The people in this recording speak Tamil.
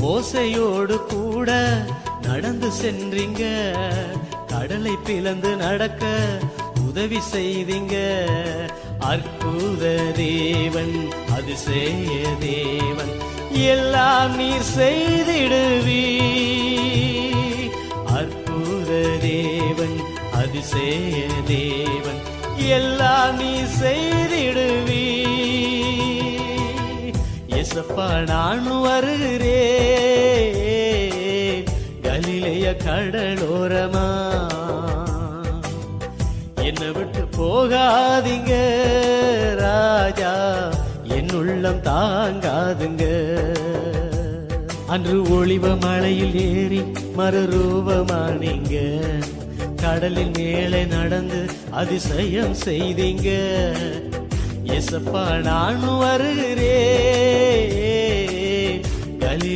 மோசையோடு கூட நடந்து சென்றீங்க, கடலை பிளந்து நடக்க உதவி செய்தீங்க. அற்புத தேவன், அதிசய தேவன், எல்லாம் நீர் செய்திடுவீ. அற்புத தேவன், அதிசய தேவன், எல்லாம் நீர் செய்திடுவீ. ஏசப்பா நான் வருகிறேன் கலிலேய கடலோரமா, என்னை விட்டு போகாதீங்க ராஜா, என் உள்ளம் தாங்காதுங்க. அன்று ஒளிவ மலையில் ஏறி மறுரூபமானீங்க, கடலின் மேலே நடந்து அதிசயம் செய்தீங்க. ஏசப்பா நான் வருகிறேன்